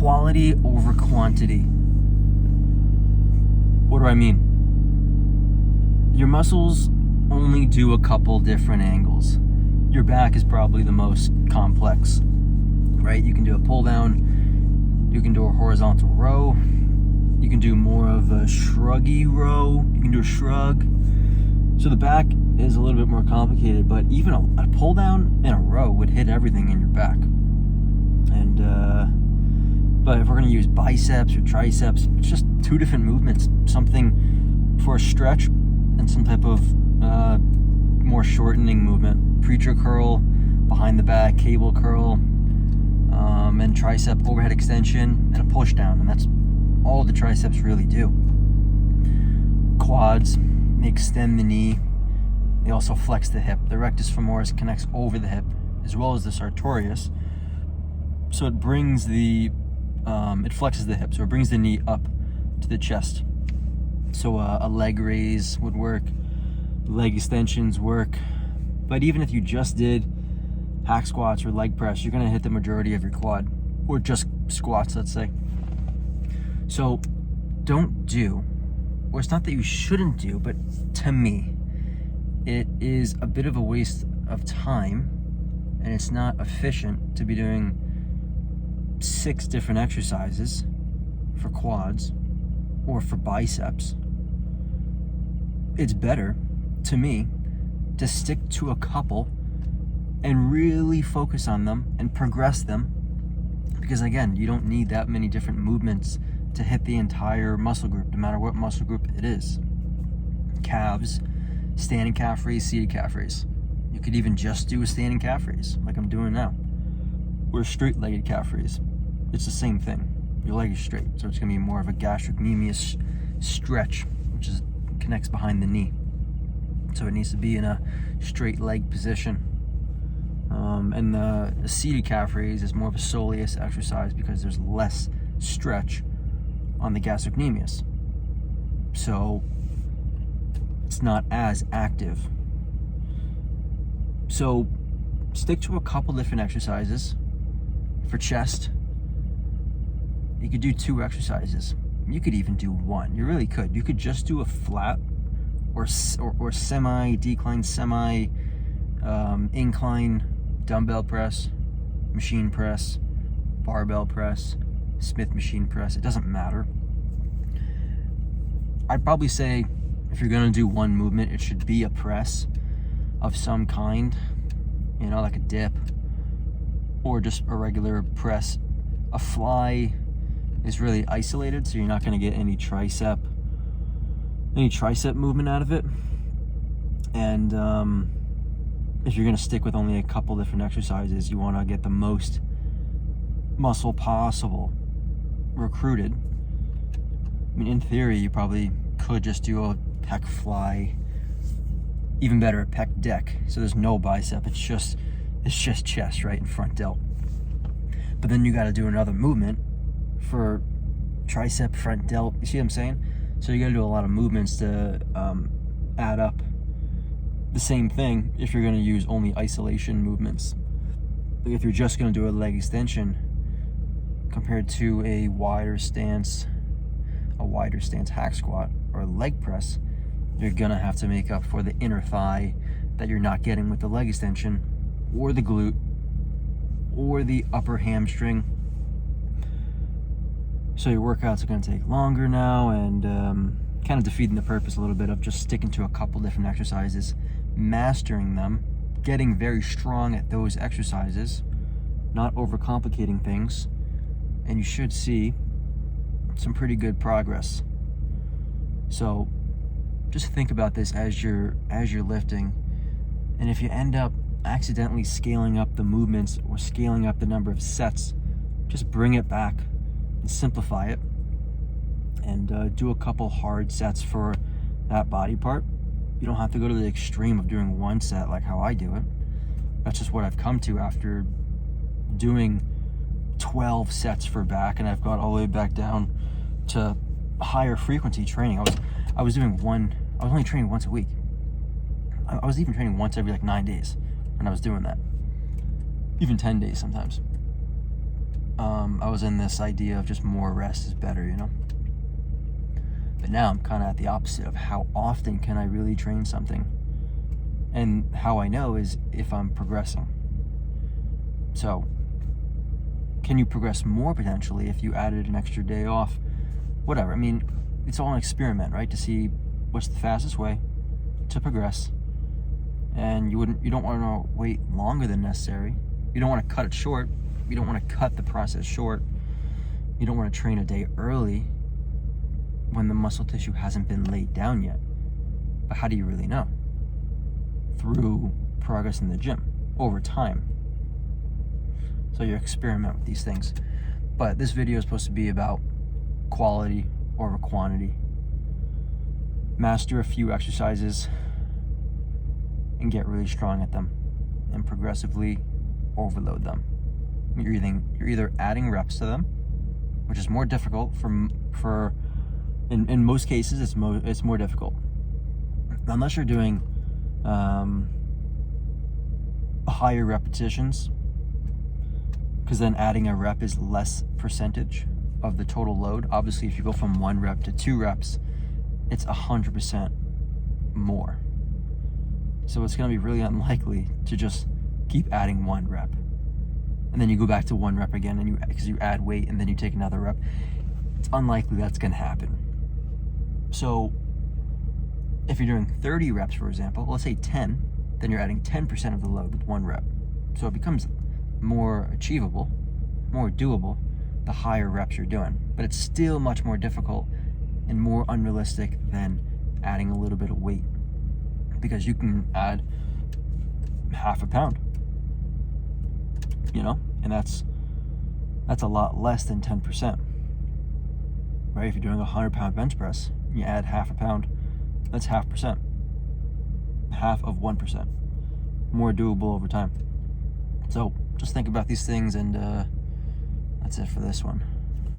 quality over quantity. What do I mean? Your muscles only do a couple different angles. Your back is probably the most complex, right? You can do a pull down, you can do a horizontal row, you can do more of a shruggy row, you can do a shrug. So the back is a little bit more complicated, but even a pull down and a row would hit everything in your back. And but if we're going to use biceps or triceps, it's just two different movements, something for a stretch and some type of more shortening movement. Preacher curl behind the back, cable curl, and tricep overhead extension, and a push down, and that's all the triceps really do. Quads, they extend the knee, they also flex the hip. The rectus femoris connects over the hip as well as the sartorius, so it brings the it flexes the hip, so it brings the knee up to the chest. So a leg raise would work, leg extensions work, but even if you just did hack squats or leg press, you're gonna hit the majority of your quad, or just squats, let's say. So don't do, or it's not that you shouldn't do, but to me, it is a bit of a waste of time, and it's not efficient to be doing 6 different exercises for quads or for biceps. It's better, to me, to stick to a couple and really focus on them and progress them, because again, you don't need that many different movements to hit the entire muscle group, no matter what muscle group it is. Calves, standing calf raise, seated calf raise. You could even just do a standing calf raise like I'm doing now, or a straight-legged calf raise. It's the same thing. Your leg is straight, so it's gonna be more of a gastrocnemius stretch, which connects behind the knee. So it needs to be in a straight leg position. And the seated calf raise is more of a soleus exercise because there's less stretch on the gastrocnemius. So it's not as active. So stick to a couple different exercises. For chest, you could do 2 exercises. You could even do 1. You really could. You could just do a flat or semi-decline, incline dumbbell press, machine press, barbell press, Smith machine press. It doesn't matter. I'd probably say if you're going to do one movement, it should be a press of some kind, you know, like a dip or just a regular press. A fly is really isolated, so you're not going to get any tricep movement out of it. And if you're going to stick with only a couple different exercises, you want to get the most muscle possible recruited. I mean, in theory, you probably could just do a pec fly, even better, a pec deck, so there's no bicep, it's just chest, right, and front delt. But then you got to do another movement for tricep, front delt. You see what I'm saying? So you got to do a lot of movements to add up the same thing if you're going to use only isolation movements. Like if you're just going to do a leg extension compared to a wider stance hack squat or a leg press, you're going to have to make up for the inner thigh that you're not getting with the leg extension, or the glute, or the upper hamstring. So your workouts are going to take longer now, and kind of defeating the purpose a little bit of just sticking to a couple different exercises, mastering them, getting very strong at those exercises, not overcomplicating things, and you should see some pretty good progress. So just think about this as you're lifting, and if you end up accidentally scaling up the movements or scaling up the number of sets, just bring it back and simplify it, and do a couple hard sets for that body part. You don't have to go to the extreme of doing 1 set like how I do it. That's just what I've come to after doing 12 sets for back, and I've got all the way back down to higher frequency training. I was only training once a week. I was even training once every like 9 days when I was doing that, even 10 days sometimes. I was in this idea of just more rest is better, you know? But now I'm kind of at the opposite of how often can I really train something? And how I know is if I'm progressing. So, can you progress more potentially if you added an extra day off? Whatever. I mean, it's all an experiment, right? To see what's the fastest way to progress. And you don't want to wait longer than necessary. You don't want to cut it short. You don't want to cut the process short. You don't want to train a day early when the muscle tissue hasn't been laid down yet. But how do you really know? Through progress in the gym over time. So you experiment with these things. But this video is supposed to be about quality over quantity. Master a few exercises and get really strong at them, and progressively overload them. You're either adding reps to them, which is more difficult in most cases it's more difficult unless you're doing higher repetitions, because then adding a rep is less percentage of the total load. Obviously, if you go from 1 rep to 2 reps, it's 100% more. So it's going to be really unlikely to just keep adding 1 rep. And then you go back to 1 rep again, and because you add weight and then you take another rep. It's unlikely that's going to happen. So if you're doing 30 reps, for example, let's say 10, then you're adding 10% of the load with 1 rep. So it becomes more achievable, more doable, the higher reps you're doing. But it's still much more difficult and more unrealistic than adding a little bit of weight, because you can add half a pound, you know, and that's a lot less than 10%, right? If you're doing a 100-pound bench press, you add half a pound, that's 0.5%, half of 1%, more doable over time. So just think about these things, and that's it for this one.